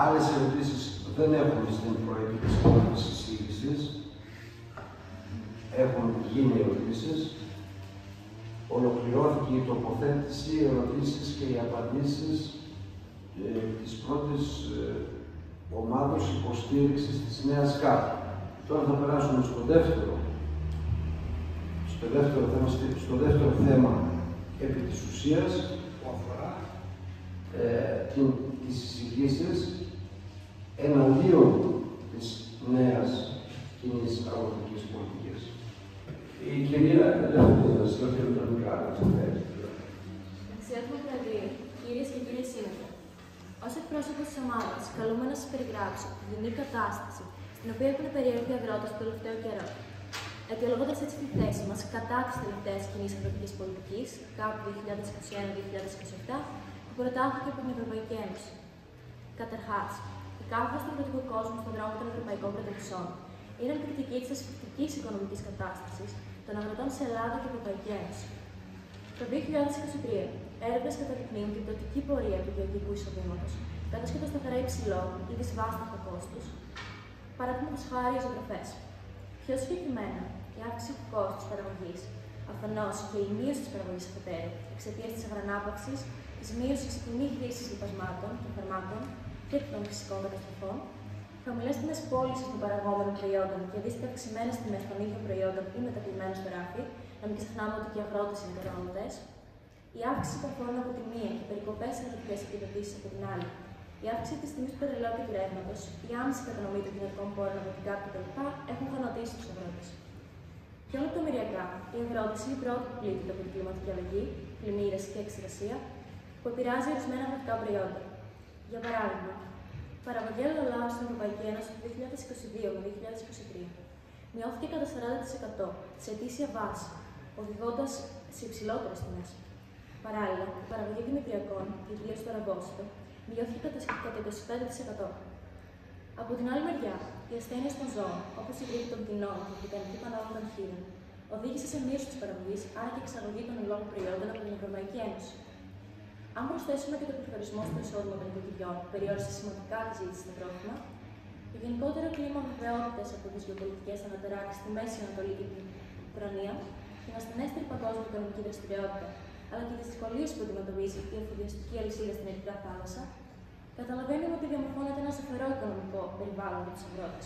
Άλλες ερωτήσεις δεν έχουν στην προεκλογική της εισήγησης. Έχουν γίνει ερωτήσεις. Ολοκληρώθηκε η τοποθέτηση, οι ερωτήσεις και οι απαντήσεις της πρώτης ομάδος υποστήριξης της νέας ΚΑΠ. Τώρα θα περάσουμε στο δεύτερο θέμα επί της ουσίας, που αφορά τις εισηγήσεις εναντίον της νέας κοινής αγροτικής πολιτικής. Η κυρία Ελευθερία, στο φιλοτρονικά, Αξιότιμο Προεδρείο, κυρίες και κύριοι σύνολοι, ως εκπρόσωπος της ομάδας, καλούμε να σας περιγράψω την κοινή κατάσταση στην οποία έχουν περιέλθει οι αγρότες το τελευταίο καιρό. Αιτιολογώντας έτσι τη θέση μας κατά της τελευταίας κοινής αγροτικής πολιτικής, ΚΑΠ 2021-2027, που προτάθηκε από την Ευρωπαϊκή Ένωση. Καταρχάς, η κάθοδος του αγροτικού κόσμου στον δρόμο των ευρωπαϊκών πρωτεύουσών είναι ενδεικτική της ασφυκτικής οικονομικής κατάστασης των αγροτών σε Ελλάδα και Ευρωπαϊκή Ένωση. Το 2023, έρευνες καταδεικνύουν την πτωτική πορεία του γεωργικού εισοδήματος, καθώς και το σταθερά υψηλό ή δυσβάσταχτο κόστος. Παραδείγματος χάρη, οι ζωοτροφές. Πιο συγκεκριμένα, η αύξηση του κόστους παραγωγής, αφενός και η μείωση της παραγωγής αφετέρου, εξαιτίας της αγρανάπαυσης, της μείωσης ή μη χρήσης λιπασμάτων και φαρμάκων και των φυσικών καταστροφών, χαμηλές τιμές πώλησης των παραγόμενων προϊόντων και αντίστοιχα αυξημένες τιμές των ίδιων προϊόντων ή μεταποιημένων στο ράφι, να μην ξεχνάμε ότι και οι αγρότες είναι καταναλωτές, η αύξηση των φόρων από τη μία και περικοπές σε αγροτικές επιδοτήσεις από την άλλη, η αύξηση της τιμής του πετρελαίου και του ρεύματος, η άμεση κατανομή των κοινωνικών πόρων από την ΚΑΠ κτλ. Έχουν θανατήσει τους αγρότες. Πιο λεπτομεριακά, οι αγρότες είναι οι πρώτοι που πλήττονται από την κλιματική αλλαγή, πλημμύρες και εξεργασία, που επηρεάζει ορισμένα αγροτικά προϊόντα. Για παράδειγμα, η παραγωγή ελαιολάδου στην Ευρωπαϊκή Ένωση το 2022 με 2023 μειώθηκε κατά 40% σε ετήσια βάση, οδηγώντας σε υψηλότερες τιμές. Παράλληλα, η παραγωγή δημητριακών, ιδίως το αργόσιτο, μειώθηκε κατά 25%. Από την άλλη μεριά, οι ασθένειες των ζώων, όπως η γρίπη των πτηνών και η βρυτανική πανόλη των χείρων, οδήγησε σε μείωση της παραγωγής, άρα και εξαγωγή των ελόγων προϊόντων από την Ευρωπαϊκή Ένωση. Αν προσθέσουμε και τον πληθωρισμό στο εισόδημα των οικοκυριών, που περιόρισε σημαντικά τη ζήτηση στα τρόφιμα, το γενικότερο κλίμα βεβαιότητας από τις γεωπολιτικές αναταράξεις στη Μέση Ανατολή και την Ουκρανία, την ασθενέστερη παγκόσμια οικονομική δραστηριότητα, αλλά και τις δυσκολίες που αντιμετωπίζει η εφοδιαστική αλυσίδα στην Ερυθρά Θάλασσα, καταλαβαίνουμε ότι διαμορφώνεται ένα ζωφερό οικονομικό περιβάλλον για τους αγρότες.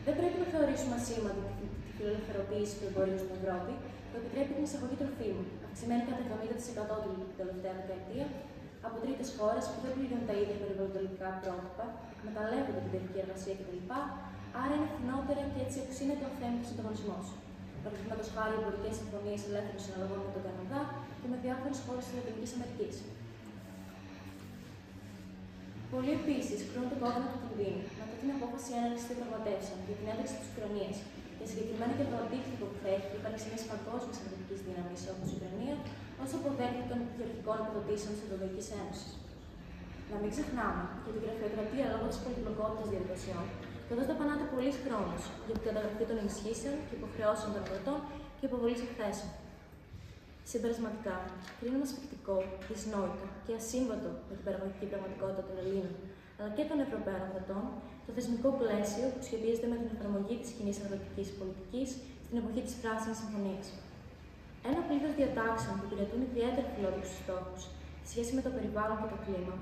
Δεν πρέπει να θεωρήσουμε ασήμαντη τη φιλελευθερωποίηση του εμπορίου στην Ευρώπη, που επιτρέπει την εισαγωγή τροφίμων, αυξημένη κατά 70% την τελευταία δεκαετία, από τρίτες χώρες που δεν πληρούν τα ίδια περιβαλλοντικά πρότυπα, εκμεταλλεύονται την παιδική εργασία κτλ. Άρα είναι φθηνότερα και έτσι οξύνεται ο αθέμητος ανταγωνισμός. Παραδείγματος χάρη εμπορικές συμφωνίες ελεύθερων συναλλαγών με τον Καναδά και με διάφορες χώρες της Λατινικής Αμερικής. Πολλοί επίσης κρίνουν τον κόδωνα του κινδύνου μετά την απόφαση έναρξης των διαπραγματεύσεων για την ένταξη της Ουκρανίας και συγκεκριμένα και το αντίκτυπο που θα έχει η ύπαρξη μιας παγκόσμιας αγροτικής δύναμης όπως η Ουκρανία ως αποδέκτη των γεωργικών επιδοτήσεων της Ευρωπαϊκής Ένωσης. Να μην ξεχνάμε για την γραφειοκρατία λόγω της πολυπλοκότητας διαδικασιών, καθώς δαπανάται πολύς χρόνος για την καταγραφή των ενισχύσεων και υποχρεώσεων των αγροτών και υποβολής εκθέσεων. Συμπερασματικά, κρίνουμε ασφυκτικό, δυσνόητο και ασύμβατο με την παραγωγική πραγματικότητα των Ελλήνων, αλλά και των Ευρωπαίων αγροτών, το θεσμικό πλαίσιο που σχετίζεται με την εφαρμογή της κοινής αγροτικής πολιτικής στην εποχή της Πράσινης Συμφωνίας. Ένα πλήθος διατάξεων που υπηρετούν ιδιαίτερα φιλόδοξους στόχους σε σχέση με το περιβάλλον και το κλίμα,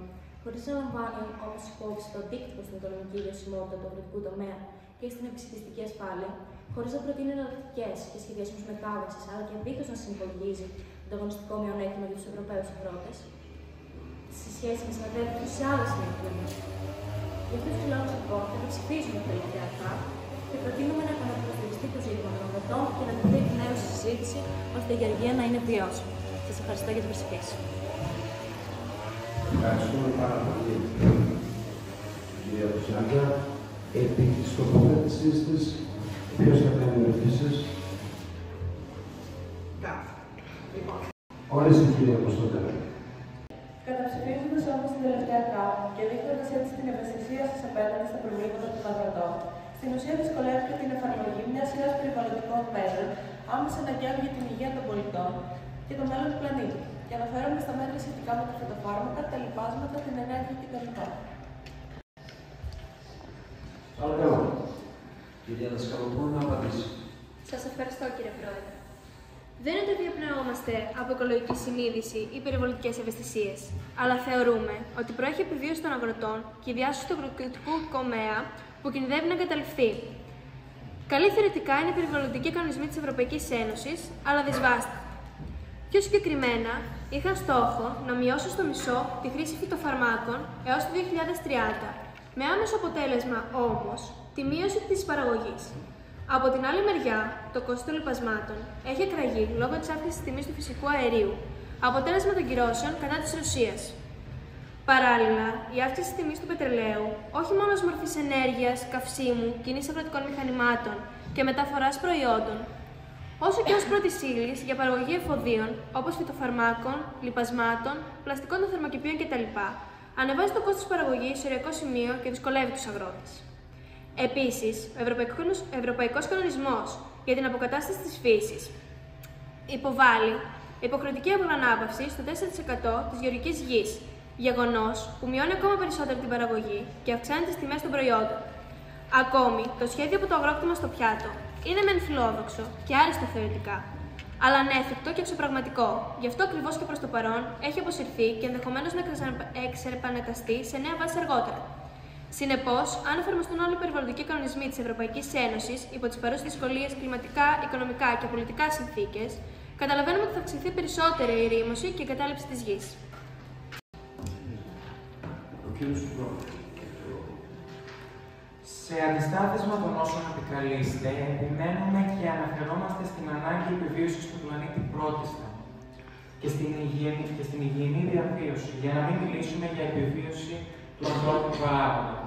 χωρίς να λαμβάνουν όμως υπόψη το αντίκτυπο στην οικονομική βιωσιμότητα του αγροτικού τομέα και στην επιστημιστική ασφάλεια, χωρίς να προτείνει εναλλακτικές και σχεδιασμούς μετάβασης, αλλά και δίχως να συνυπολογίζει το ανταγωνιστικό μειονέκτημα για τους Ευρωπαίους αγρότες, σε σχέση με συναδέλφους σε άλλες συνέπειες. Για αυτούς τους λόγους, λοιπόν, θα ψηφίσουμε τα τελευταία αυτά και προτείνουμε να επαναπροσδιοριστεί το ζήτημα των αγροτών και να δοθεί εκ νέου συζήτηση ώστε η γεωργία να είναι βιώσιμη. Σας ευχαριστώ για την προσοχή σας. Ευχαριστούμε πάρα πολύ, κυρία Βουσιάντα. Επί της τοποθέτησής της, ποιος θα κάνει ερωτήσεις? Ορίστε, κυρία Κωνσταντέλα. Καταψηφίζοντας όμως την τελευταία ΚΑΠ και δείχνοντας έτσι την ευαισθησία σας απέναντι στα προβλήματα των αγροτών, στην ουσία δυσκολεύεται την εφαρμογή μιας σειράς περιβαλλοντικών μέτρων άμεσα αναγκαίων για την υγεία των πολιτών και το μέλλον του πλανήτη. Και αναφέρομαι στα μέτρα σχετικά με τα φυτοφάρμακα, τα λιπάσματα, την ενέργεια κτλ. Παρακαλώ. Κυρία Δασκαλοπούλου, να απαντήσει. Σας ευχαριστώ, κύριε Πρόεδρε. Δεν είναι ότι διαπνεόμαστε από οικολογική συνείδηση ή περιβαλλοντικές ευαισθησίες, αλλά θεωρούμε ότι προέχει επιβίωση των αγροτών και η διάσωση του αγροτικού τομέα που κινδυνεύει να εγκαταλειφθεί. Καλοί θεωρητικά είναι οι περιβαλλοντικοί κανονισμοί της Ευρωπαϊκής Ένωσης, αλλά δυσβάσταχτοι. Πιο συγκεκριμένα, είχαν στόχο να μειώσουν στο μισό τη χρήση φυτοφαρμάκων έως το 2030, με άμεσο αποτέλεσμα όμως τη μείωση της παραγωγής. Από την άλλη μεριά, το κόστος των λιπασμάτων έχει εκραγεί λόγω της αύξησης της τιμής του φυσικού αερίου, αποτέλεσμα των κυρώσεων κατά της Ρωσίας. Παράλληλα, η αύξηση της τιμής του πετρελαίου, όχι μόνο ως μορφής ενέργειας, καυσίμου, κίνησης αγροτικών μηχανημάτων και μεταφοράς προϊόντων, όσο και ως πρώτης ύλης για παραγωγή εφοδίων, όπως φυτοφαρμάκων, λιπασμάτων, πλαστικών των θερμοκηπίων κτλ., ανεβάζει το κόστος παραγωγής σε οριακό σημείο και δυσκολεύει τους αγρότες. Επίσης, ο Ευρωπαϊκός Κανονισμός για την Αποκατάσταση της Φύσης υποβάλλει υποχρεωτική αγροανάπαυση στο 4% της γεωργικής γης, γεγονός που μειώνει ακόμα περισσότερο την παραγωγή και αυξάνει τις τιμές των προϊόντων. Ακόμη, το σχέδιο από το αγρόκτημα στο πιάτο είναι μεν φιλόδοξο και άριστο θεωρητικά, αλλά ανέφικτο και εξωπραγματικό. Γι' αυτό ακριβώς και προς το παρόν έχει αποσυρθεί και ενδεχομένως να εξερπανεταστεί σε νέα βάση αργότερα. Συνεπώς, αν εφαρμοστούν όλοι οι περιβαλλοντικοί κανονισμοί της Ευρωπαϊκής Ένωσης υπό τις παρούσες δυσκολίες κλιματικά, οικονομικά και πολιτικά συνθήκες, καταλαβαίνουμε ότι θα αυξηθεί περισσότερη η ερήμωση και η εγκατάλειψη της γης. Σε αντιστάθμισμα των όσων επικαλείστε, επιμένουμε και αναφερόμαστε στην ανάγκη επιβίωσης του πλανήτη πρώτιστα και στην υγιεινή διαβίωση, για να μην μιλήσουμε για επιβίωση του ανθρώπινου παράγοντα.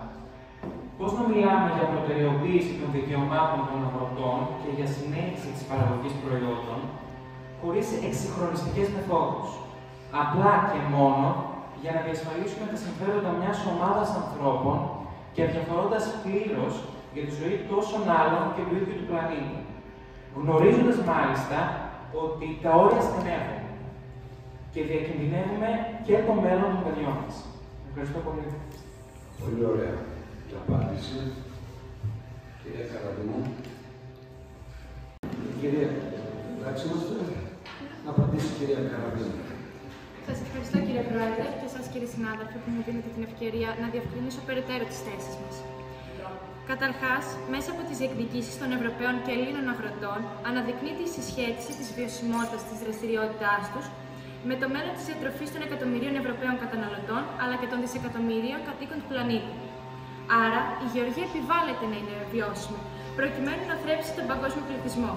Πώς να μιλάμε για προτεραιοποίηση των δικαιωμάτων των αγροτών και για συνέχιση της παραγωγής προϊόντων, χωρίς εξυγχρονιστικές μεθόδους, απλά και μόνο για να διασφαλίσουμε τα συμφέροντα μιας ομάδας ανθρώπων και αδιαφορώντας πλήρως για τη ζωή τόσων άλλων και του ίδιου του πλανήτη, γνωρίζοντας μάλιστα ότι τα όρια στενεύουν και διακινδυνεύουμε και το μέλλον των παιδιών μας. Ευχαριστώ πολύ. Πολύ ωραία. Η απάντηση. Κυρία Καραδινού. Κυρία, εντάξει είμαστε. Να απαντήσει η κυρία Καραδινού. Σας ευχαριστώ, κύριε Πρόεδρε, και σας, κύριοι συνάδελφοι, που μου δίνετε την ευκαιρία να διευκρινίσω περαιτέρω τις θέσεις μας. Καταρχάς, μέσα από τις διεκδικήσεις των Ευρωπαίων και Ελλήνων αγροτών, αναδεικνύεται η συσχέτιση της βιωσιμότητας της δραστηριότητάς τους με το μέλλον της διατροφής των εκατομμυρίων Ευρωπαίων καταναλωτών, αλλά και των δισεκατομμυρίων κατοίκων του πλανήτη. Άρα, η γεωργία επιβάλλεται να είναι βιώσιμη, προκειμένου να θρέψει τον παγκόσμιο πληθυσμό.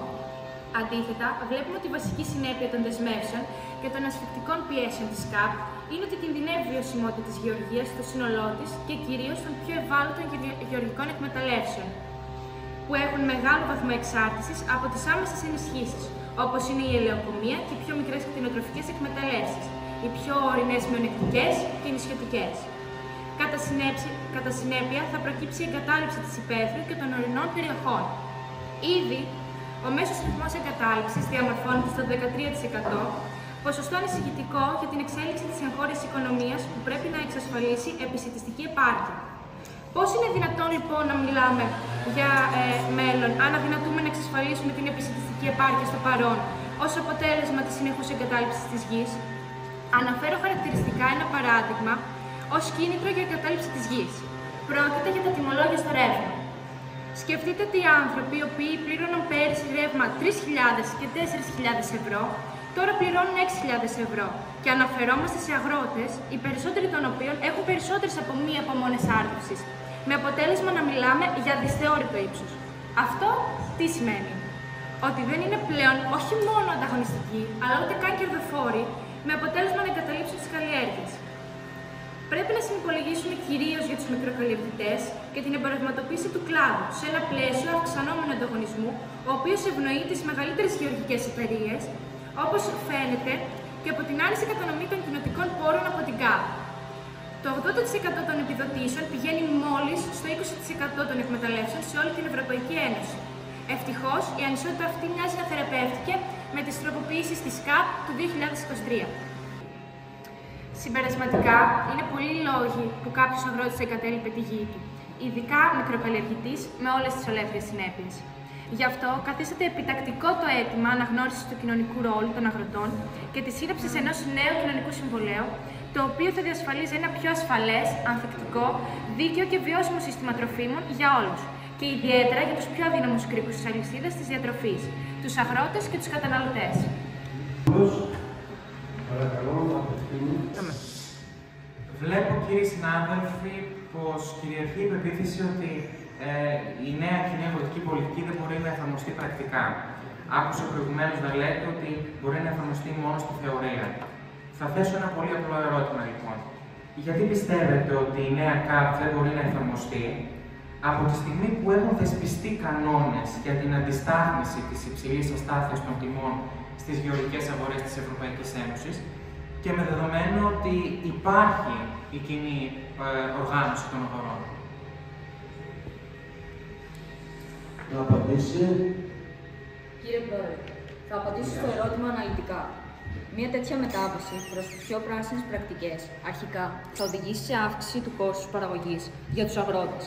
Αντίθετα, βλέπουμε ότι η βασική συνέπεια των δεσμεύσεων και των ασφυκτικών πιέσεων της ΚΑΠ είναι ότι κινδυνεύει η βιωσιμότητα της γεωργίας στο σύνολό της και κυρίως των πιο ευάλωτων γεωργικών εκμεταλλεύσεων, που έχουν μεγάλο βαθμό εξάρτησης από τις άμεσες ενισχύσεις, όπως είναι η ελαιοκομεία και οι πιο μικρές κτηνοτροφικές εκμεταλλεύσεις, οι πιο ορεινές μειονεκτικές και νησιωτικές. Κατά συνέπεια, θα προκύψει η εγκατάλειψη της υπαίθρου και των ορεινών περιοχών. Ήδη, ο μέσος ρυθμός εγκατάλειψης διαμορφώνεται στο 13%, ποσοστό ανησυχητικό για την εξέλιξη της εγχώριας οικονομίας που πρέπει να εξασφαλίσει επισιτιστική επάρκεια. Πώς είναι δυνατόν λοιπόν να μιλάμε για μέλλον, αν αδυνατούμε να εξασφαλίσουμε την επισιτιστική επάρκεια στο παρόν, ως αποτέλεσμα της συνεχούς εγκατάλειψης της γης? Αναφέρω χαρακτηριστικά ένα παράδειγμα ως κίνητρο για εγκατάλειψη της γης. Πρόκειται για τα τιμολόγια στο ρεύμα. Σκεφτείτε ότι οι άνθρωποι οι οποίοι πλήρωναν πέρυσι ρεύμα 3.000 και 4.000 ευρώ, τώρα πληρώνουν 6.000 ευρώ. Και αναφερόμαστε σε αγρότες, οι περισσότεροι των οποίων έχουν περισσότερες από μία απομόνες άρθρωσης, με αποτέλεσμα να μιλάμε για δυσθεώρητο ύψος. Αυτό τι σημαίνει? Ότι δεν είναι πλέον όχι μόνο ανταγωνιστικοί, αλλά ούτε καν κερδοφόροι, με αποτέλεσμα να εγκαταλείψουν τις καλλιέργειες. Πρέπει να συνυπολογίσουμε κυρίως για τους μικροκαλλιεργητές και την εμπορευματοποίηση του κλάδου σε ένα πλαίσιο αυξανόμενου ανταγωνισμού, ο οποίος ευνοεί τις μεγαλύτερες γεωργικές εταιρείες, όπως φαίνεται και από την άρρηση κατανομή των κοινοτικών πόρων από την ΚΑΠ. Το 80% των επιδοτήσεων πηγαίνει μόλις στο 20% των εκμεταλλεύσεων σε όλη την Ευρωπαϊκή Ένωση. Ευτυχώς, η ανισότητα αυτή μοιάζει να θεραπεύτηκε με τις τροποποιήσεις της ΚΑΠ του 2023. Συμπερασματικά, είναι πολλοί λόγοι που κάποιος αγρότης εγκατέλειπε τη γη του. ειδικά μικροκαλλιεργητής, με όλες τις ολέθριες συνέπειες. Γι' αυτό καθίσταται επιτακτικό το αίτημα αναγνώρισης του κοινωνικού ρόλου των αγροτών και της σύνταξης ενός νέου κοινωνικού συμβολέου, το οποίο θα διασφαλίζει ένα πιο ασφαλές, ανθεκτικό, δίκαιο και βιώσιμο σύστημα τροφίμων για όλους και ιδιαίτερα για τους πιο αδύναμους κρίκους της αλυσίδας της διατροφής, τους αγρότες και τους καταναλωτές. Βλέπω, κύριοι συνάδελφοι, πως κυριαρχεί η πεποίθηση ότι η νέα κοινή αγροτική πολιτική δεν μπορεί να εφαρμοστεί πρακτικά. Άκουσα προηγουμένως να λέτε ότι μπορεί να εφαρμοστεί μόνο στη θεωρία. Θα θέσω ένα πολύ απλό ερώτημα λοιπόν. Γιατί πιστεύετε ότι η νέα ΚΑΠ δεν μπορεί να εφαρμοστεί από τη στιγμή που έχουν θεσπιστεί κανόνες για την αντιστάθμιση της υψηλής αστάθειας των τιμών στις γεωργικές αγορές της Ευρωπαϊκής Ένωσης και με δεδομένο ότι υπάρχει η κοινή οργάνωση των αγορών? Να απαντήσει. Κύριε Πρόεδρε, θα απαντήσω στο ερώτημα αναλυτικά. Μια τέτοια μετάβαση προς πιο πράσινες πρακτικές, αρχικά, θα οδηγήσει σε αύξηση του κόστους παραγωγής για τους αγρότες.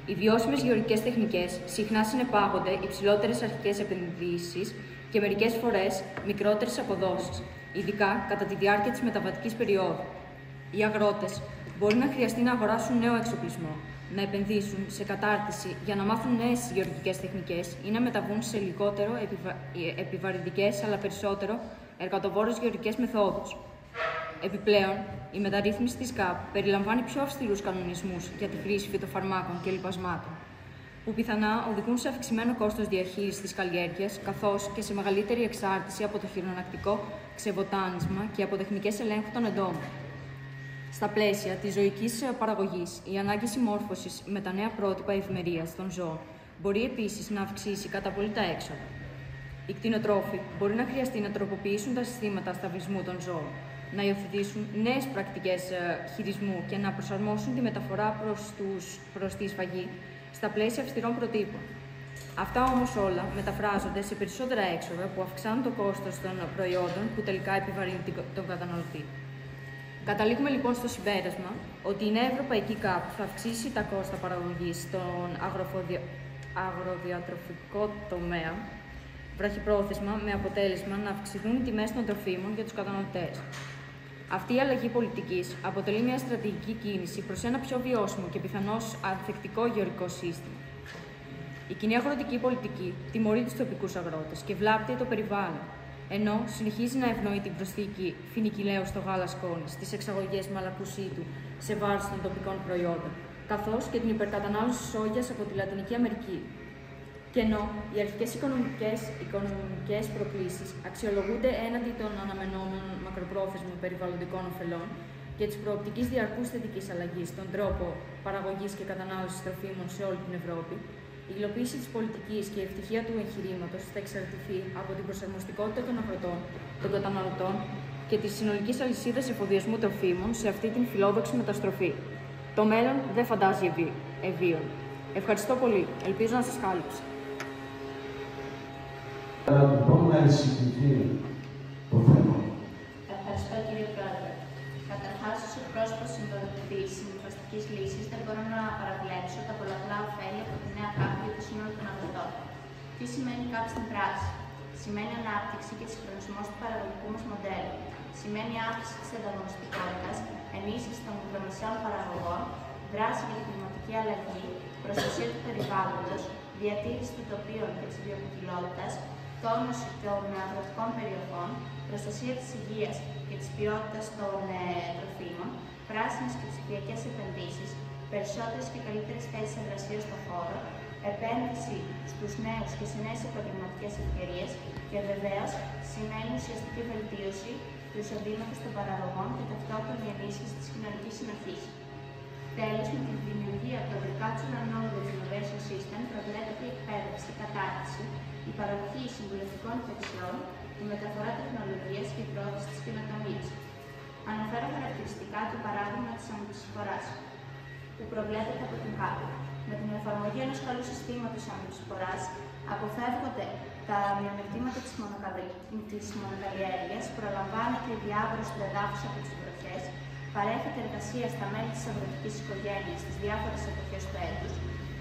Οι βιώσιμες γεωργικές τεχνικές συχνά συνεπάγονται υψηλότερες αρχικές επενδύσεις και μερικές φορές μικρότερες αποδόσεις, ειδικά κατά τη διάρκεια της μεταβατικής περίοδου. Οι αγρότες μπορεί να χρειαστεί να αγοράσουν νέο εξοπλισμό, να επενδύσουν σε κατάρτιση για να μάθουν νέες γεωργικές τεχνικές ή να μεταβούν σε λιγότερο επιβαρυντικές αλλά περισσότερο εργατοβόρες γεωργικές μεθόδους. Επιπλέον, η μεταρρύθμιση της ΚΑΠ περιλαμβάνει πιο αυστηρούς κανονισμούς για τη χρήση φυτοφαρμάκων και λιπασμάτων, που πιθανά οδηγούν σε αυξημένο κόστος διαχείρισης της καλλιέργειας, καθώς και σε μεγαλύτερη εξάρτηση από το χειρονακτικό ξεβοτάνισμα και από τεχνικές ελέγχου των εντόμων. Στα πλαίσια της ζωικής παραγωγής, η ανάγκη συμμόρφωσης με τα νέα πρότυπα ευημερίας των ζώων μπορεί επίσης να αυξήσει κατά πολύ τα έξοδα. Οι κτηνοτρόφοι μπορεί να χρειαστεί να τροποποιήσουν τα συστήματα σταυλισμού των ζώων, να υιοθετήσουν νέες πρακτικές χειρισμού και να προσαρμόσουν τη μεταφορά προς τη σφαγή στα πλαίσια αυστηρών προτύπων. Αυτά όμως όλα μεταφράζονται σε περισσότερα έξοδα που αυξάνουν το κόστος των προϊόντων που τελικά επιβαρύνουν τον καταναλωτή. Καταλήγουμε λοιπόν στο συμπέρασμα ότι η νέα Ευρωπαϊκή ΚΑΠ θα αυξήσει τα κόστα παραγωγής στον αγροδιατροφικό τομέα, βραχυπρόθεσμα, με αποτέλεσμα να αυξηθούν οι τιμές των τροφίμων για τους καταναλωτές. Αυτή η αλλαγή πολιτικής αποτελεί μια στρατηγική κίνηση προς ένα πιο βιώσιμο και πιθανώς ανθεκτικό γεωργικό σύστημα. Η κοινή αγροτική πολιτική τιμωρεί τους τοπικούς αγρότες και βλάπτει το περιβάλλον, ενώ συνεχίζει να ευνοεί την προσθήκη φινικηλαίου στο γάλα σκόνης, τις εξαγωγές μαλακουσίτου σε βάρος των τοπικών προϊόντων, καθώς και την υπερκατανάλωση σόγιας από τη Λατινική Αμερική. Και ενώ οι αρχικές οικονομικές προκλήσεις αξιολογούνται έναντι των αναμενόμενων μακροπρόθεσμων περιβαλλοντικών ωφελών και της προοπτικής διαρκούς θετικής αλλαγής στον τρόπο παραγωγής και κατανάλωσης τροφίμων σε όλη την Ευρώπη, η υλοποίηση της πολιτικής και η ευτυχία του εγχειρήματος θα εξαρτηθεί από την προσαρμοστικότητα των αγροτών, των καταναλωτών και της συνολικής αλυσίδας εφοδιασμού τροφίμων σε αυτή την φιλόδοξη μεταστροφή. Το μέλλον δεν φαντάζει ευίων. Ευχαριστώ πολύ. Ελπίζω να σας κάλυψα. Να εισηγηθεί το θέμα. Ευχαριστώ, κύριε Πρόεδρε. Καταρχάς, ως εκπρόσωπος της συμβιβαστικής λύσης, δεν μπορώ να παραβλέψω τα πολλαπλά ωφέλη από τη νέα ΚΑΠ για το σύνολο των αγροτών. Τι σημαίνει ΚΑΠ στην πράξη? Σημαίνει ανάπτυξη και συγχρονισμό του παραγωγικού μας μοντέλου. Σημαίνει αύξηση της ανταγωνιστικότητας, ενίσχυση των μικρομεσαίων παραγωγών, δράση για την κλιματική αλλαγή, προστασία του περιβάλλοντος, διατήρηση των τοπίων και της βιοποικιλότητας, τόνωση των αγροτικών περιοχών, προστασία της υγείας και της ποιότητας των τροφίμων, πράσινες και ψηφιακές επενδύσεις, περισσότερες και καλύτερες θέσεις εργασίας στον χώρο, επένδυση στους νέους και σε νέες επαγγελματικές ευκαιρίες και βεβαίως σημαίνει ουσιαστική βελτίωση του εισοδήματος των παραγωγών και ταυτόχρονη ενίσχυση της κοινωνικής συνοχής. Τέλος, με τη δημιουργία του Agricultural Knowledge Innovation System προβλέπεται η εκπαίδευση, η κατάρτιση, η παραγωγή συμβουλευτικών υπηρεσιών, η μεταφορά τεχνολογίας και η πρόθεση της καινοτομίας. Αναφέρω χαρακτηριστικά το παράδειγμα της αμυντισφοράς, που προβλέπεται από την ΚΑΠ. Με την εφαρμογή ενός καλού συστήματος αμυντισφοράς αποφεύγονται τα μειονεκτήματα της μονοκαλλιέργειας, προλαμβάνεται η διάβρωση του εδάφους από τις βροχές, παρέχεται εργασία στα μέλη της αγροτικής οικογένειας στις διάφορες εποχές του έτους,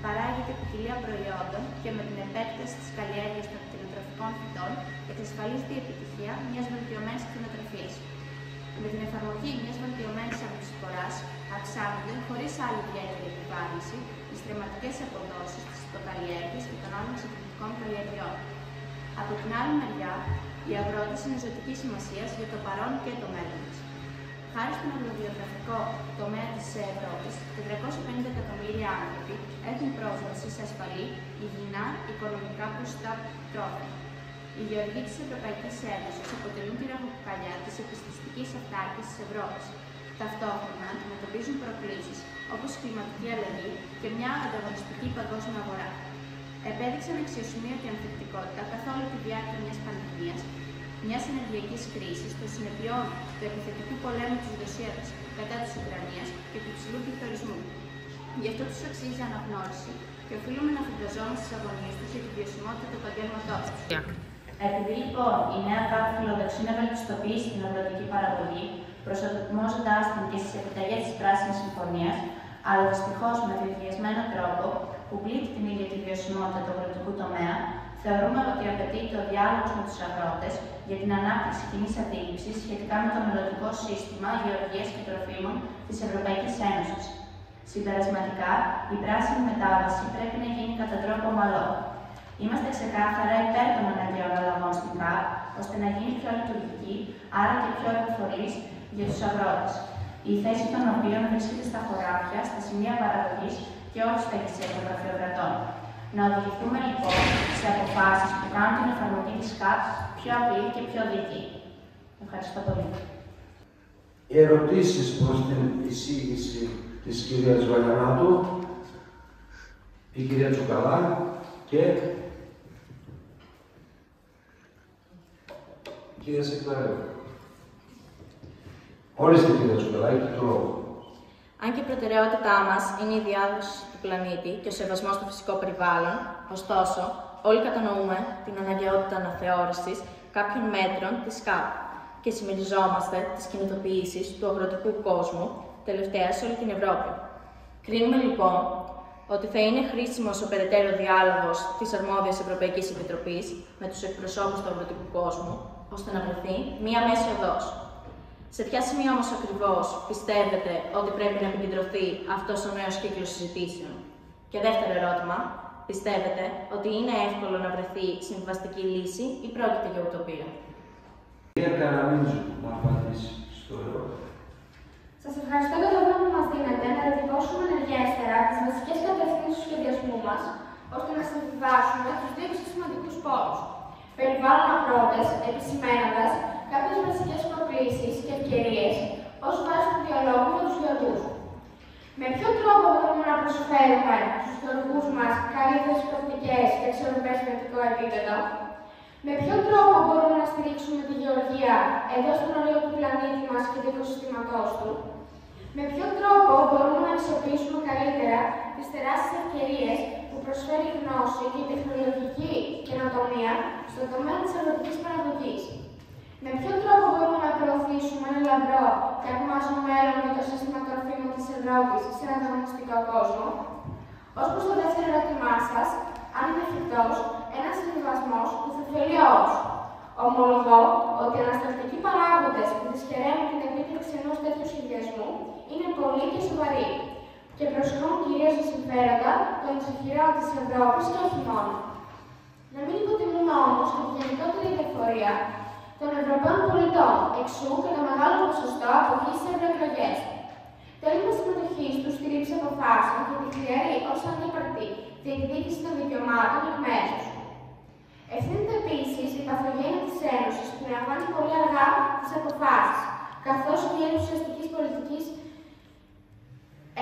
παράγεται ποικιλία προϊόντων και με την επέκταση της καλλιέργειας των κτηνοτροφικών φυτών εξασφαλίζεται η επιτυχία μιας βελτιωμένης κτηνοτροφίας. Με την εφαρμογή μιας βελτιωμένης αγροσυφοράς αυξάνονται, χωρίς άλλη ιδιαίτερη επιβάρυνση, οι στρεμματικές αποδόσεις της υποκαλλιέργειας και των άλλων εξυπηρετικών καλλιεργειών. Από την άλλη μεριά, οι αγρότες είναι ζωτικής σημασίας για το παρόν και το μέλλον της. Χάρη στον αγροβιογραφικό τομέα της Ευρώπης, 450 εκατομμύρια άνθρωποι έχουν πρόσβαση σε ασφαλή, υγιεινά, οικονομικά προσιτά τρόφιμα. Οι γεωργοί της Ευρωπαϊκής Ένωσης αποτελούν τη ραχοκοκαλιά της επιστηστικής αυτάρκειας της Ευρώπης. Ταυτόχρονα αντιμετωπίζουν προκλήσεις όπως η κλιματική αλλαγή και μια ανταγωνιστική παγκόσμια αγορά. Επέδειξαν αξιοσημείωτη ανθεκτικότητα καθ' όλη τη διάρκεια μιας πανδημίας, μιας ενεργειακής κρίσης, των συνεπειών του επιθετικού πολέμου της Ρωσίας κατά της Ουκρανίας και του υψηλού πληθωρισμού. Γι' αυτό τους αξίζει αναγνώριση και οφείλουμε να φανταζόμαστε στις αγωνίες τους για τη βιωσιμότητα του επαγγέλματός τους. Επειδή λοιπόν η νέα ΚΑΠ φιλοδοξεί να βελτιστοποιήσει την αγροτική παραγωγή, προσαρμόζοντάς την και στις επιταγές της Πράσινης Συμφωνίας, αλλά δυστυχώς με βιασμένο τρόπο που πλήττει την ίδια τη βιωσιμότητα του αγροτικού τομέα, θεωρούμε ότι απαιτείται ο διάλογος με τους αγρότες για την ανάπτυξη κοινής αντίληψης σχετικά με το μελλοντικό σύστημα γεωργίας και τροφίμων της Ευρωπαϊκής Ένωσης. Συμπερασματικά, η πράσινη μετάβαση πρέπει να γίνει κατά τρόπο ομαλό. Είμαστε ξεκάθαρα υπέρ των αναγκαίων αλλαγών στην ΚΑΠ, ώστε να γίνει πιο λειτουργική, άρα και πιο επωφελής για τους αγρότες, η θέση των οποίων βρίσκεται στα χωράφια, στα σημεία παραγωγής και όχι στα γησία των γραφειοκρατών. Να οδηγηθούμε λοιπόν σε αποφάσεις που κάνουν την εφαρμογή της ΚΑΠ πιο απλή και πιο δίκαιη. Ευχαριστώ πολύ. Ερωτήσεις προς την εισήγηση της κυρίας Βαλιανάτου, η κυρία Τσουκαλά και η κυρία Σεκταρέου. Ορίστε κυρία Τσουκαλά, έχετε το λόγο. Αν και η προτεραιότητά μας είναι η διάδοση του πλανήτη και ο σεβασμός στο φυσικό περιβάλλον, ωστόσο, όλοι κατανοούμε την αναγκαιότητα αναθεώρησης κάποιων μέτρων της ΚΑΠ και συμμεριζόμαστε τις κινητοποιήσεις του αγροτικού κόσμου, τελευταία σε όλη την Ευρώπη. Κρίνουμε λοιπόν ότι θα είναι χρήσιμος ο περαιτέρω διάλογος της αρμόδιας Ευρωπαϊκής Επιτροπής με τους εκπροσώπους του αγροτικού κόσμου, ώστε να βρεθεί μία μέση οδός. Σε ποια σημεία όμως ακριβώς πιστεύετε ότι πρέπει να επικεντρωθεί αυτός ο νέος κύκλος συζητήσεων? Και δεύτερο ερώτημα, πιστεύετε ότι είναι εύκολο να βρεθεί συμβιβαστική λύση ή πρόκειται για ουτοπία? Κυρία Καραμίζου, να απαντήσει στο ερώτημα. Σας ευχαριστώ για το χρόνο που μας δίνετε να διατυπώσουμε ενεργέστερα τις βασικές κατευθύνσεις του σχεδιασμού μας, ώστε να συμβιβάσουμε τους δύο σημαντικούς πόρους. Περιβάλλον αγρότες, επισημένοντας κάποιες βασικές προκλήσεις και ευκαιρίες ως βάση του διαλόγου με τους γεωργούς. Με ποιο τρόπο μπορούμε να προσφέρουμε στους γεωργούς μας καλύτερες πρακτικές και αξιοπρεπές σε εθνικό επίπεδο? Με ποιο τρόπο μπορούμε να στηρίξουμε τη γεωργία εντός των ορίων του πλανήτη μας και του οικοσυστήματός του? Με ποιο τρόπο μπορούμε να αξιοποιήσουμε καλύτερα τις τεράστιες ευκαιρίες που προσφέρει η γνώση και η τεχνολογική καινοτομία στον τομέα της αγροτικής παραγωγής? Με ποιο τρόπο μπορούμε να προωθήσουμε ένα λαμπρό και ακμάζο μέλλον για το σύστημα τροφίμων της Ευρώπης σε έναν ανταγωνιστικό κόσμο? Ως προς το δεύτερο ερώτημά σας, αν είναι εφικτός ένας συμβιβασμός που θα ωφελεί όλους. Ομολογώ ότι οι ανασταλτικοί παράγοντες που δυσχεραίνουν την επίτευξη ενός τέτοιου σχεδιασμού είναι πολλοί και σοβαροί και προσφέρουν κυρίως τα συμφέροντα των ισχυρών της Ευρώπης και όχι μόνο. Να μην υποτιμούμε όμως τη γενικότερη διαφορία των Ευρωπαίων πολιτών, εξού και το μεγάλο ποσοστό αποχής σε ευρωεκλογές. Το έλλειμμα συμμετοχής τους στη λήψη αποφάσεων και τη χλιαρή ως ανύπαρκτη διεκδίκηση των δικαιωμάτων εκ μέρους. Ευθύνεται επίσης η παθογένεια της Ένωσης που λαμβάνει πολύ αργά τις αποφάσεις, καθώς και η έλλειψη ουσιαστικής πολιτικής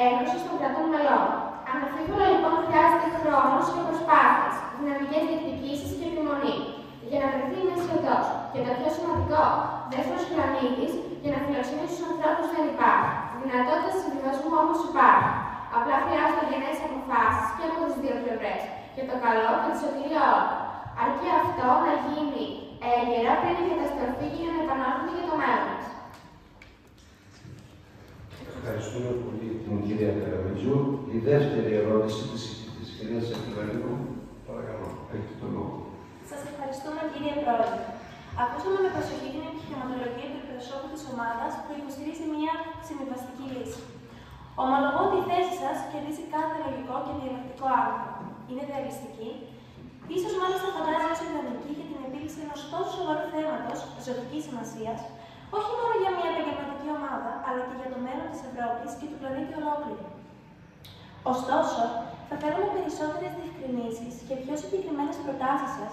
ένωσης των κρατών μελών. Αναμφίβολα λοιπόν χρειάζεται χρόνος και προσπάθειες, δυναμικές διεκδικήσεις και επιμονή για να βρεθεί η μέση οδός. Και το πιο σημαντικό, δεύτερος πλανήτης για να φιλοξενήσει τους ανθρώπους δεν υπάρχει. Δυνατότητα συμβιβασμού όμως υπάρχει. Απλά χρειάζονται γενναίες αποφάσεις και από τις δύο πλευρές, για το καλό και τη σωτηρία όλων. Αρκεί αυτό να γίνει έγκαιρα πριν η καταστροφή γίνει επανόρθωτη για το μέλλον μας. Ευχαριστούμε πολύ την κυρία Καραμιτζού. Η δεύτερη ερώτηση της κυρίας Σακελαρίου. Παρακαλώ, έχετε το λόγο. Σας ευχαριστούμε, κύριε Πρόεδρε. Ακούσαμε με προσοχή την επιχειρηματολογία του εκπροσώπου της ομάδας που υποστηρίζει μια συμβιβαστική λύση. Ομολογώ ότι η θέση σας κερδίζει κάθε λογικό και διαλεκτικό άγχο. Είναι ρεαλιστική, ίσως μάλιστα φαντάζει ως ιδανική για την επίλυση ενός τόσο σοβαρού θέματος ζωτικής σημασίας, όχι μόνο για μια επαγγελματική ομάδα, αλλά και για το μέλλον της Ευρώπης και του πλανήτη ολόκληρου. Ωστόσο, θα θέλουμε περισσότερες διευκρινήσεις και πιο συγκεκριμένες προτάσεις σας,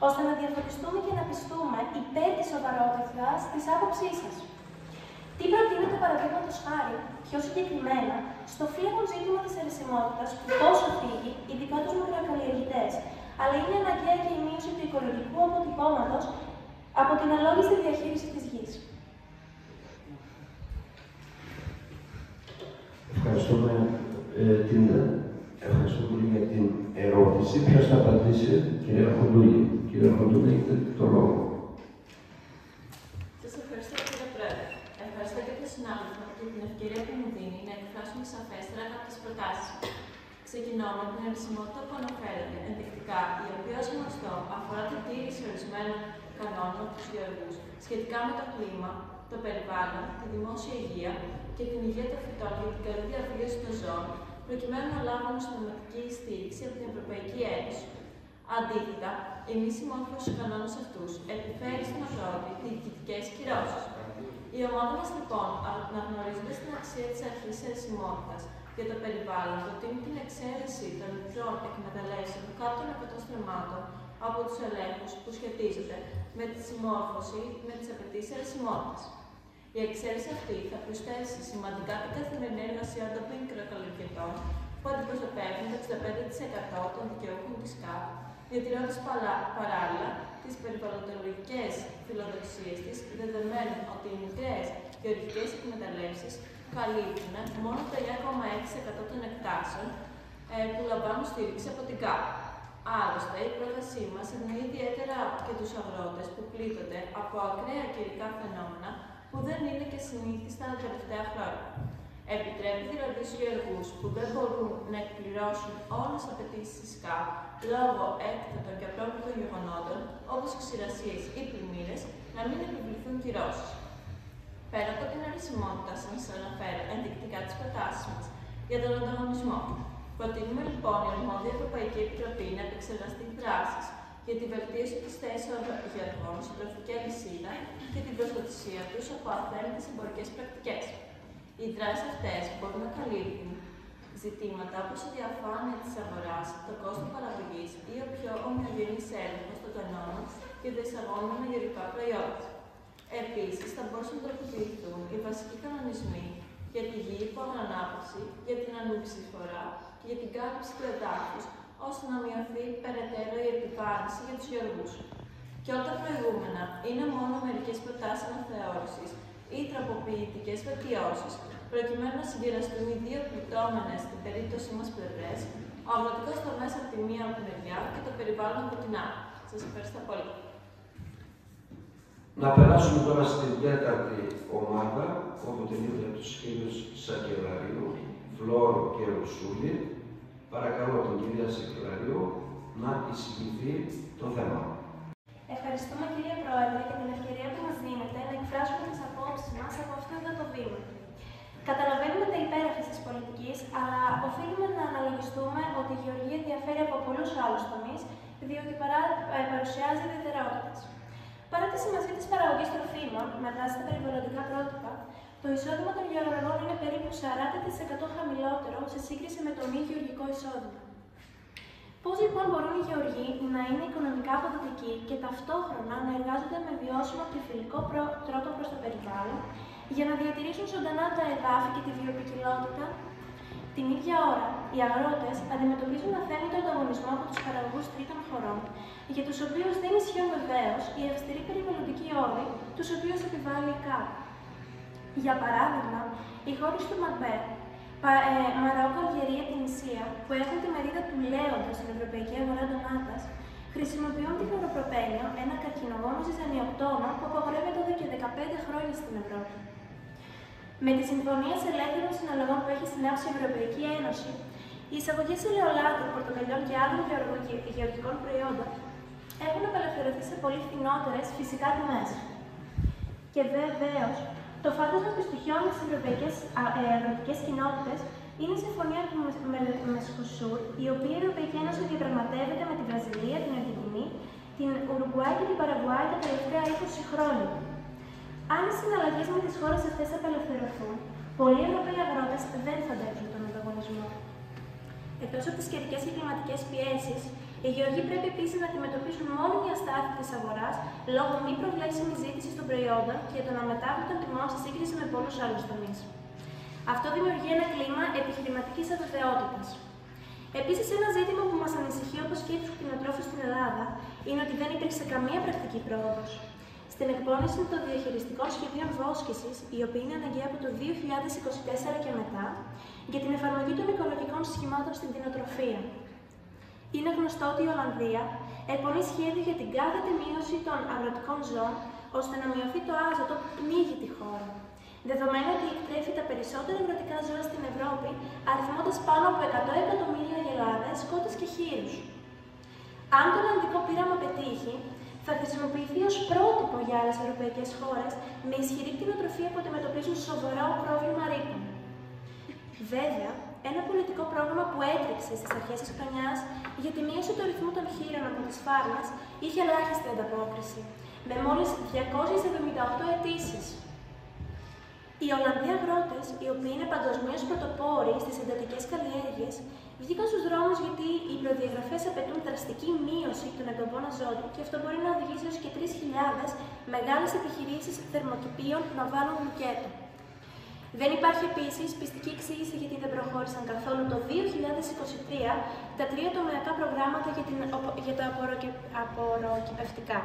ώστε να διαφωτιστούμε και να πιστούμε υπέρ της σοβαρότητας της άποψής σας. Τι προτείνετε, παραδείγματος χάρη, πιο συγκεκριμένα, στο φλέγον ζήτημα της αιρεσιμότητας που τόσο φύγει, ειδικά τους μικροκαλλιεργητές, αλλά είναι αναγκαία και η μείωση του οικολογικού αποτυπώματος από την αλόγιστη διαχείριση της γης. Ευχαριστώ πολύ για την ερώτηση. Ποιος θα απαντήσει, κύριε Χοντούλη. Κύριε Χοντούλη, έχετε το λόγο. Σας ευχαριστώ, κύριε Πρόεδρε. Ευχαριστώ και τον συνάδελφο για την ευκαιρία που μου δίνει να εκφράσουμε σαφέστερα κάποιες προτάσεις. Ξεκινώ με την αιρεσιμότητα που αναφέρεται ενδεικτικά, η οποία ως γνωστό αφορά την τήρηση ορισμένων κανόνων από τους γεωργούς σχετικά με το κλίμα, το περιβάλλον, τη δημόσια υγεία και την υγεία των φυτών για την καλή διαβίωση των ζώων, προκειμένου να λάβουν συστηματική στήριξη από την Ευρωπαϊκή Ένωση. Αντίθετα, η μη συμμόρφωση στους κανόνες αυτούς επιφέρει στον αγρότη διοικητικές κυρώσεις. Η ομάδα μας λοιπόν, αναγνωρίζοντας την αξία της αρχής αιρεσιμότητας για το περιβάλλον, προτείνει την εξαίρεση των μικρών εκμεταλλεύσεων κάτω των 100 στρεμμάτων από τους ελέγχους που σχετίζονται με τη συμμόρφωση με τις απαιτήσεις αιρεσιμότητας. Η εξαίρεση αυτή θα προσθέσει σημαντικά την καθημερινή εργασία των μικροκαλλιεργητών που αντιπροσωπεύουν το 65% των δικαιούχων της ΚΑΠ, διατηρώντας παράλληλα τις περιβαλλοντολογικές φιλοδοξίες της, δεδομένου ότι οι μικρές γεωργικές εκμεταλλεύσεις καλύπτουν μόνο το 9,6% των εκτάσεων που λαμβάνουν στήριξη από την ΚΑΠ. Άλλωστε, η πρότασή μας ευνοεί ιδιαίτερα και τους αγρότες που πλήττονται από ακραία καιρικά φαινόμενα που δεν είναι και συνήθιστα τα τελευταία χρόνια. Επιτρέπει δηλαδή στους γεωργούς που δεν μπορούν να εκπληρώσουν όλες τις απαιτήσεις της ΚΑΠ λόγω έκτακτων και απρόβλεπτων γεγονότων, όπως ξηρασίες ή πλημμύρες, να μην επιβληθούν κυρώσεις. Πέρα από την αιρεσιμότητα, σας αναφέρω ενδεικτικά τις προτάσεις μας για τον ανταγωνισμό. Προτείνουμε λοιπόν η αρμόδια Ευρωπαϊκή Επιτροπή να επεξεργαστεί δράσεις για τη βελτίωση της θέσης των γεωργών στην τροφική αλυσίδα και την προστασία τους από αθέμητες εμπορικές πρακτικές. Οι δράσεις αυτές μπορούν να καλύπτουν ζητήματα όπως η διαφάνεια της αγοράς, το κόστος παραγωγής ή ο πιο ομοιογενής έλεγχος των κανόνων για τα εισαγόμενα γεωργικά προϊόντα. Επίσης, θα μπορούσαν να τροποποιηθούν οι βασικοί κανονισμοί για τη γη υπό ανάπτυξη, για την ανεψηφορά και για την κάλυψη του εδάφους, ώστε να μειωθεί περαιτέρω η επιβάρυνση για τους γεωργούς. Και όταν προηγούμενα είναι μόνο μερικές προτάσεις αναθεώρησης ή τροποποιητικές βελτιώσεις, προκειμένου να συγκεραστούν οι δύο πληττόμενες στην περίπτωσή μας πλευρές, ο αγροτικός τομέας από τη μία μεριά και το περιβάλλον από την άλλη. Σας ευχαριστώ πολύ. Να περάσουμε τώρα στην τέταρτη ομάδα, που αποτελείται από τους κύριους Σακελαρίου, Φλόρο και Ρουσούλη. Παρακαλώ την κυρία Σακελαρίου να εισηγηθεί το θέμα. Ευχαριστούμε, κύριε Πρόεδρε, για την ευκαιρία που μας δίνετε να εκφράσουμε τις απόψεις μας από αυτό εδώ το βήμα. Καταλαβαίνουμε τα υπέροχα της πολιτικής, αλλά οφείλουμε να αναλογιστούμε ότι η γεωργία διαφέρει από πολλούς άλλους τομείς, διότι παρουσιάζει ιδιαιτερότητες. Παρά τη σημασία της παραγωγής τροφίμων, με βάση τα περιβαλλοντικά πρότυπα, το εισόδημα των γεωργών είναι περίπου 40% χαμηλότερο σε σύγκριση με το μη γεωργικό εισόδημα. Πώς λοιπόν μπορούν οι γεωργοί να είναι οικονομικά αποδοτικοί και ταυτόχρονα να εργάζονται με βιώσιμο και φιλικό τρόπο προς το περιβάλλον, για να διατηρήσουν ζωντανά τα εδάφη και τη βιοποικιλότητα? Την ίδια ώρα, οι αγρότες αντιμετωπίζουν αθέμητο ανταγωνισμό από τους παραγωγούς τρίτων χωρών, για τους οποίους δεν ισχύουν βεβαίως οι αυστηροί περιβαλλοντικοί όροι, τους οποίους επιβάλλει η ΚΑΠ. Για παράδειγμα, οι χώρες του Μαγκρέμπ, Μαρόκο, Αλγερία, Τινησία, που έχουν τη μερίδα του λέοντα στην ευρωπαϊκή αγορά ντομάτας, χρησιμοποιούν τη χλωροπροπένιο, ένα καρκινογόνο ζυζανιοκτόνο που απαγορεύεται εδώ και 15 χρόνια στην Ευρώπη. Με τη Συμφωνία Ελεύθερων Συναλλαγών που έχει συνάψει η Ευρωπαϊκή Ένωση, οι εισαγωγές ελαιολάδου, πορτοκαλιών και άλλων γεωργικών προϊόντων έχουν απελευθερωθεί σε πολύ φθηνότερες φυσικά τιμές. Και βεβαίως, το φάντασμα που στοιχειώνει στις ευρωπαϊκές αγροτικές κοινότητες είναι η Συμφωνία του Μεσχοσούρ, η οποία η Ευρωπαϊκή Ένωση διαπραγματεύεται με τη Βραζιλία, την Αργεντινή, την Ουρουγουάη και την Παραγουάη τα τελευταία 20 χρόνια. Αν οι συναλλαγές με τις χώρες αυτές απελευθερωθούν, πολλοί Ευρωπαίοι αγρότες δεν θα αντέξουν τον ανταγωνισμό. Εκτός από τις καιρικές και κλιματικές πιέσεις, οι γεωργοί πρέπει επίσης να αντιμετωπίσουν μόνιμη αστάθεια της αγοράς λόγω μη προβλέψιμης ζήτησης των προϊόντων και των αμετάβλητων τιμών σε σύγκριση με πολλούς άλλους τομείς. Αυτό δημιουργεί ένα κλίμα επιχειρηματικής αβεβαιότητας. Επίσης, ένα ζήτημα που μας ανησυχεί όπως και τους κτηνοτρόφους στην Ελλάδα είναι ότι δεν υπήρξε καμία πρακτική πρόοδος. Στην εκπόνηση των διαχειριστικών σχεδίων βόσκησης, η οποία είναι αναγκαία από το 2024 και μετά, για την εφαρμογή των οικολογικών σχημάτων στην κτηνοτροφία. Είναι γνωστό ότι η Ολλανδία εκπονεί σχέδιο για την κάθετη μείωση των αγροτικών ζώων, ώστε να μειωθεί το άζωτο που πνίγει τη χώρα. Δεδομένου ότι εκτρέφει τα περισσότερα αγροτικά ζώα στην Ευρώπη, αριθμώντας πάνω από 100 εκατομμύρια αγελάδες, σκότες και χείρους. Αν το ολλανδικό πείραμα πετύχει, θα χρησιμοποιηθεί ως πρότυπο για άλλες ευρωπαϊκές χώρες με ισχυρή κτηνοτροφία που αντιμετωπίζουν σοβαρό πρόβλημα ρήπων. Βέβαια, ένα πολιτικό πρόγραμμα που έτρεξε στις αρχές της χρονιάς για τη μείωση του αριθμού των χείρων από τις φάρμες είχε ελάχιστη ανταπόκριση, με μόλις 278 αιτήσεις. Οι Ολλανδοί αγρότες, οι οποίοι είναι παγκοσμίως πρωτοπόροι στις εντατικές καλλιέργειες, βγήκαν στους δρόμους γιατί οι προδιαγραφές απαιτούν δραστική μείωση των εκπομπών αζότου και αυτό μπορεί να οδηγήσει έως και 3.000 μεγάλες επιχειρήσεις θερμοκηπίων να βάλουν λουκέτο. Δεν υπάρχει επίσης πιστική εξήγηση γιατί δεν προχώρησαν καθόλου το 2023 τα 3 τομεακά προγράμματα για τα απορροκυπευτικά.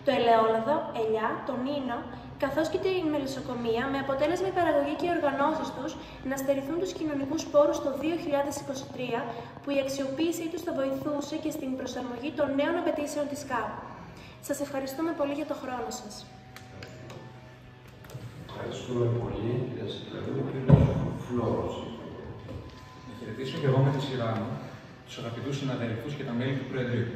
Το ελαιόλαδο, ελιά, τον ίνο, καθώς και την μελισσοκομεία, με αποτέλεσμα η παραγωγή και οι οργανώσεις τους να στερηθούν τους κοινωνικούς πόρους το 2023, που η αξιοποίησή τους θα βοηθούσε και στην προσαρμογή των νέων απαιτήσεων της ΚΑΠ. Σας ευχαριστούμε πολύ για το χρόνο σας. Ευχαριστούμε πολύ, κυρία Σικελαρίου. Κύριος Φλόρος. Να χαιρετήσω και εγώ με τη σειρά μου τους αγαπητούς συναδέλφους και τα μέλη του Προεδρείου.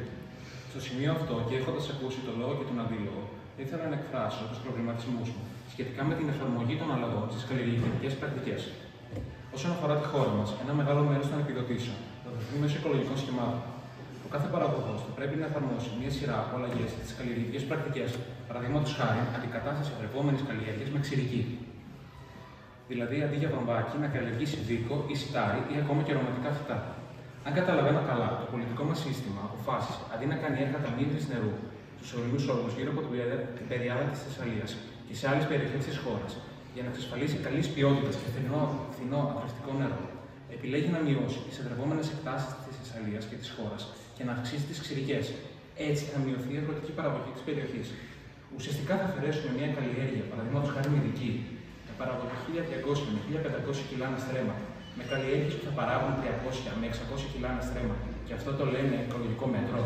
Στο σημείο αυτό και έχοντας ακούσει το λόγο και τον αντίλογο, ήθελα να εκφράσω τους προβληματισμούς μου σχετικά με την εφαρμογή των αλλαγών στις καλλιεργητικές πρακτικές. Όσον αφορά τη χώρα μας, ένα μεγάλο μέρος των επιδοτήσεων θα δοθεί μέσω οικολογικών σχημάτων. Ο κάθε παραγωγός θα πρέπει να εφαρμόσει μια σειρά από αλλαγές στις καλλιεργητικές πρακτικές, παραδείγματος χάρη αντικατάσταση βρευόμενης καλλιέργειας με ξηρική. Δηλαδή, αντί για βρωμβάκι, να καλλιεργήσει δίκο ή σιτάρι ή ακόμα και αρωματικά φυτά. Αν καταλαβαίνω καλά, το πολιτικό μας σύστημα αποφάσισε αντί να κάνει έργα μήνυσης νερού στους ορεινούς όρους γύρω από την περιάδα της Θεσσαλίας και σε άλλες περιοχές της χώρας, για να εξασφαλίσει καλής ποιότητας και φθηνό αγροτικό νερό, επιλέγει να μειώσει τις εδρευόμενες εκτάσεις της Θεσσαλίας και της χώρας και να αυξήσει τις ξηρικές. Έτσι θα μειωθεί η αγροτική παραγωγή της περιοχής. Ουσιαστικά θα αφαιρέσουμε μια καλλιέργεια, παραδείγματος χάρη μυδική, με παραγωγή 1.200 με 1.500 κιλά ένα στρέμμα, με καλλιέργειες που θα παράγουν 300 με 600 κιλά ένα στρέμμα, και αυτό το λένε οικολογικό μέτρο.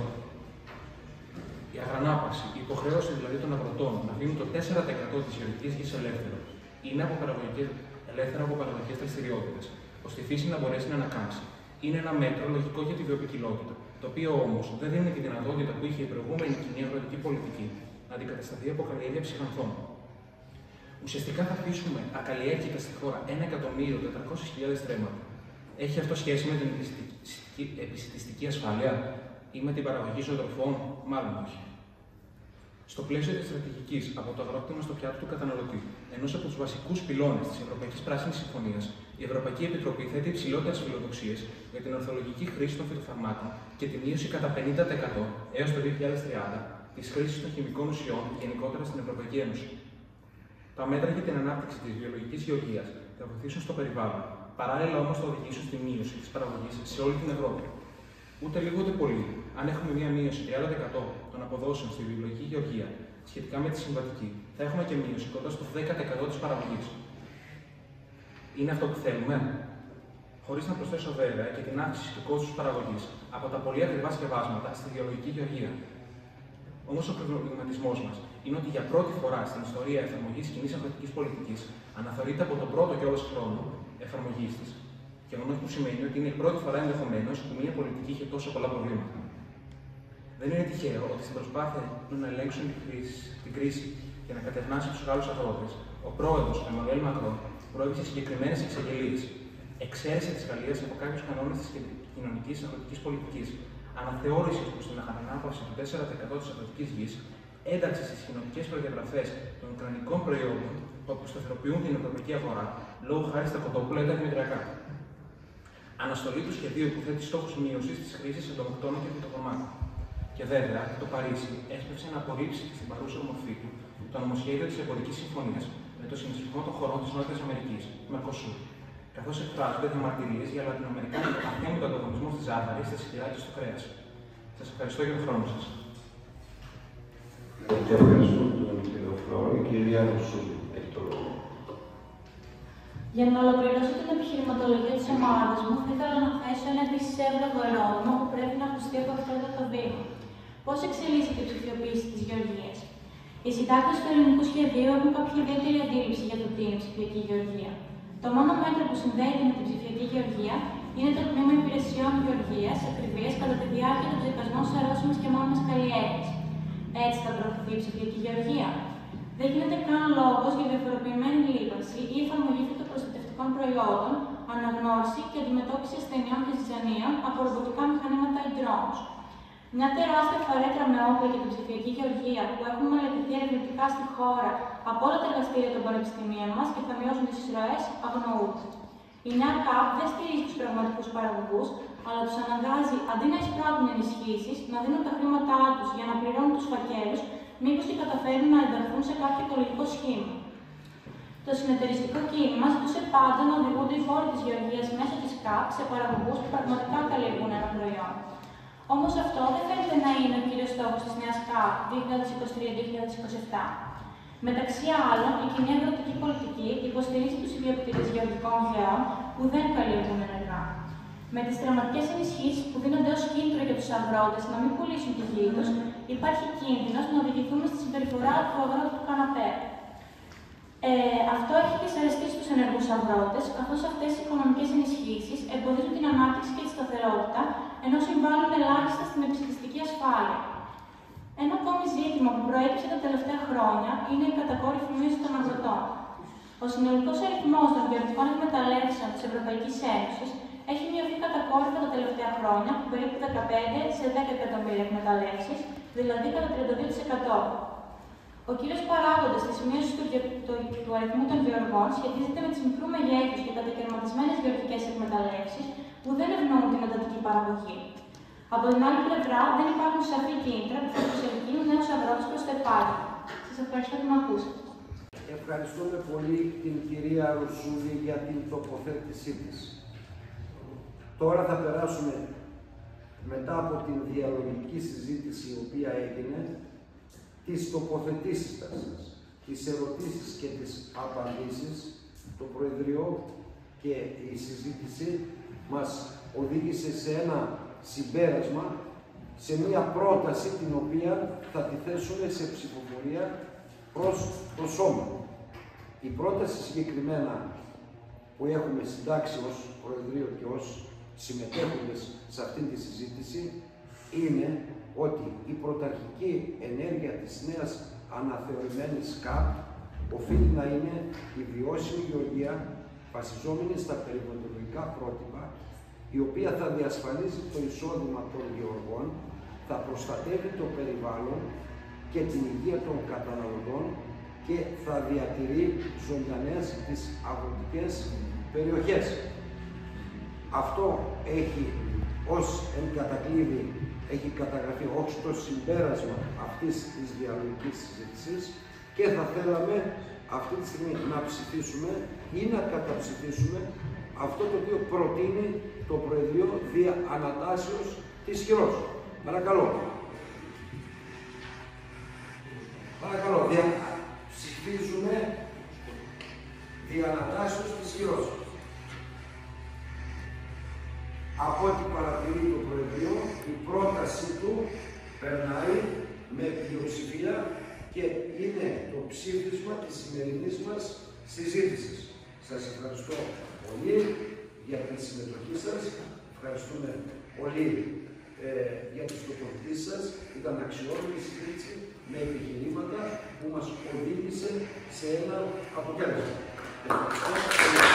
Η αγρανάπαυση, η υποχρέωση δηλαδή των αγροτών να δίνουν το 4% της γεωργικής γης ελεύθερο, είναι ελεύθερα από παραγωγικές δραστηριότητες, ώστε η φύση να μπορέσει να ανακάμψει. Είναι ένα μέτρο λογικό για τη βιοποικιλότητα, το οποίο όμως δεν δίνει τη δυνατότητα που είχε η προηγούμενη κοινή αγροτική πολιτική να αντικατασταθεί από καλλιέργεια ψυχανθών. Ουσιαστικά θα αφήσουμε ακαλλιέργητα στη χώρα 1.400.000 στρέμματα. Έχει αυτό σχέση με την επιστημιστική ασφάλεια ή με την παραγωγή ζωοτροφών? Μάλλον όχι. Στο πλαίσιο της στρατηγικής από το αγρόκτημα στο πιάτο του καταναλωτή, ενός από τους βασικούς πυλώνες της Ευρωπαϊκής Πράσινης Συμφωνίας, η Ευρωπαϊκή Επιτροπή θέτει υψηλότερες φιλοδοξίες για την ορθολογική χρήση των φυτοφαρμάκων και τη μείωση κατά 50% έως το 2030 της χρήσης των χημικών ουσιών γενικότερα στην Ευρωπαϊκή Ένωση. Τα μέτρα για την ανάπτυξη της βιολογικής γεωργίας θα βοηθήσουν στο περιβάλλον, παράλληλα όμως θα οδηγήσουν στη μείωση της παραγωγής σε όλη την Ευρώπη. Ούτε λίγο ούτε πολύ, αν έχουμε μία μείωση 30% των αποδόσεων στη βιολογική γεωργία σχετικά με τη συμβατική, θα έχουμε και μείωση κοντά στο 10% της παραγωγής. Είναι αυτό που θέλουμε? Χωρίς να προσθέσω βέβαια και την αύξηση του κόστους παραγωγής από τα πολύ ακριβά σκευάσματα στη βιολογική γεωργία. Όμως ο προβληματισμός μας είναι ότι για πρώτη φορά στην ιστορία εφαρμογής κοινής αγροτικής πολιτικής αναθεωρείται από τον πρώτο κιόλας χρόνο εφαρμογής της. Γεγονός που σημαίνει ότι είναι η πρώτη φορά ενδεχομένως που μια πολιτική είχε τόσο πολλά προβλήματα. Δεν είναι τυχαίο ότι στην προσπάθεια να ελέγξουν την κρίση και να κατευνάσει τους Γάλλους αγρότες, ο πρόεδρος Εμμανουέλ Μακρόν προέβησε συγκεκριμένες εξαγγελίες. Εξαίρεση της Γαλλίας από κάποιους κανόνες της κοινωνικής αγροτικής πολιτικής, αναθεώρηση προς την ανάπαυση του 4% της αγροτικής γης, ένταξη στις κοινωνικές προδιαγραφές των ουκρανικών προϊόντων που αποσταθεροποιούν την ευρωπαϊκή αγορά, λόγω χάρη στα κοτόπουλα ή τα δημητριακά. Αναστολή του σχεδίου που θέτει στόχους μείωσης της χρήσης εντομοκτώνων και φυτοφαρμάκων. Και βέβαια, το Παρίσι έσπευσε να απορρίψει στην παρούσα μορφή του το νομοσχέδιο της εμπορικής συμφωνίας με το συνασπισμό των χωρών της Νότιας Αμερικής, Μερκοσούρ, καθώς εκφράζονται διαμαρτυρίες για λατινοαμερικάνικο αθέμητο ανταγωνισμό στη ζάχαρη, στα σιτηρά και στο κρέας. Σας ευχαριστώ για τον χρόνο σας. Ευχαριστώ τον κύριο Φλόρο. Η κυρία Ρουσούλη έχει το λόγο. Για να ολοκληρώσω την επιχειρηματολογία της ομάδας μου, θα ήθελα να θέσω ένα επίσης εύλογο ερώτημα που πρέπει να ακουστεί από αυτό το βήμα. Πώς εξελίσσεται η ψηφιοποίηση της γεωργίας? Οι συντάκτες του ελληνικού σχεδίου έχουν κάποια ιδιαίτερη αντίληψη για το τι είναι ψηφιακή γεωργία. Το μόνο μέτρο που συνδέεται με την ψηφιακή γεωργία είναι το τμήμα υπηρεσιών γεωργίας ακριβίας κατά τη διάρκεια των ψεκασμών σε αρρώσιμες και μόνιμες καλλιέργειες. Έτσι θα προωθηθεί η ψηφιακή γεωργία. Δεν γίνεται καν λόγος για διαφοροποιημένη λίπανση ή εφαρμογή φυτοπροστατευτικών προϊόντων, αναγνώριση και αντιμετώπιση ασθενειών και ζυζανίων από ρομποτικά μηχανήματα ή drones. Μια τεράστια φαρέτρα με όπλα για την ψηφιακή γεωργία που έχουν μελετηθεί ερευνητικά στη χώρα από όλα τα εργαστήρια των πανεπιστημίων μας και θα μειώσουν τις εισρωές, αγνοούνται. Η νέα ΚΑΠ δεν στηρίζει τους πραγματικούς παραγωγούς, αλλά τους αναγκάζει αντί να εισπράττουν ενισχύσεις, να δίνουν τα χρήματά τους για να πληρώνουν τους φακέλους, μήπως και καταφέρουν να ενταχθούν σε κάποιο οικολογικό σχήμα. Το συνεταιριστικό κίνημα ζητούσε πάντα να οδηγούνται οι φόροι της γεωργίας μέσω της ΚΑΠ σε παραγωγούς που πραγματικά καλλιεργούν ένα προϊόν. Όμως αυτό δεν φαίνεται να είναι ο κύριος στόχος της νέας ΚΑΠ 2023-2027. Μεταξύ άλλων, η κοινή αγροτική πολιτική υποστηρίζει τους ιδιοκτήτες γεωργικών γεών που δεν καλλιεργούν ενεργά. Με τις τερματικές ενισχύσεις που δίνονται ως κίνητρο για τους αγρότες να μην πουλήσουν τη γη τους, υπάρχει κίνδυνος να οδηγηθούμε στη συμπεριφορά του αγρότη του καναπέ. Αυτό έχει δυσαρεστήσει τους ενεργούς αγρότες, καθώς αυτές οι οικονομικές ενισχύσεις εμποδίζουν την ανάπτυξη και τη σταθερότητα, ενώ συμβάλλουν ελάχιστα στην επιστημιστική ασφάλεια. Ένα ακόμη ζήτημα που προέκυψε τα τελευταία χρόνια είναι η κατακόρυφη μείωση των αγροτών. Ο συνολικός αριθμός των γεωργικών εκμεταλλεύσεων της Ευρωπαϊκής Ένωσης έχει μειωθεί κατακόρυφα τα τελευταία χρόνια από περίπου 15 σε 10 εκατομμύρια εκμεταλλεύσεις, δηλαδή κατά 32%. Ο κύριος παράγοντας της μείωσης του αριθμού των γεωργών σχετίζεται με τις μικρού μεγέθους και κατακαιρματισμένες γεωργικές εκμεταλλεύσεις που δεν ευνοούν την εντατική παραγωγή. Από την άλλη πλευρά, δεν υπάρχουν σαφή κίνητρα που θα προσελκύουν νέους αγρότες προς το επάγγελμα. Σας ευχαριστώ που με ακούσατε. Ευχαριστούμε πολύ την κυρία Ρουσούλη για την τοποθέτησή της. Τώρα θα περάσουμε, μετά από την διαλογική συζήτηση η οποία έγινε, τις τοποθετήσεις σας, τις ερωτήσεις και τις απαντήσεις. Το Προεδρείο και η συζήτηση μας οδήγησε σε ένα συμπέρασμα, σε μία πρόταση την οποία θα τη θέσουμε σε ψηφοφορία προς το Σώμα. Η πρόταση συγκεκριμένα που έχουμε συντάξει ως Προεδρείο και ως συμμετέχοντες σε αυτήν τη συζήτηση είναι ότι η πρωταρχική ενέργεια της νέας αναθεωρημένης ΚΑΠ οφείλει να είναι η βιώσιμη γεωργία βασιζόμενη στα περιβαλλοντικά πρότυπα, η οποία θα διασφαλίζει το εισόδημα των γεωργών, θα προστατεύει το περιβάλλον και την υγεία των καταναλωτών και θα διατηρεί ζωντανές τις αγροτικές περιοχές. Αυτό έχει ως εν κατακλείδη έχει καταγραφεί ως το συμπέρασμα αυτής της διαλογικής συζήτησης και θα θέλαμε αυτή τη στιγμή να ψηφίσουμε ή να καταψηφίσουμε αυτό το οποίο προτείνει το Προεδρείο δια ανατάσεως της χειρός. Παρακαλώ. Παρακαλώ, ψηφίζουμε δια ανατάσεως της χειρός. Από ό,τι παρατηρεί το Προεδρείο, η πρόταση του περνάει με πλειοψηφία και είναι το ψήφισμα της σημερινής μας συζήτησης. Σας ευχαριστώ πολύ για τη συμμετοχή σας. Ευχαριστούμε πολύ για τις τοποθετήσεις σας. Ήταν αξιόλογη συζήτηση με επιχειρήματα που μας οδήγησε σε ένα αποτέλεσμα. Ευχαριστώ.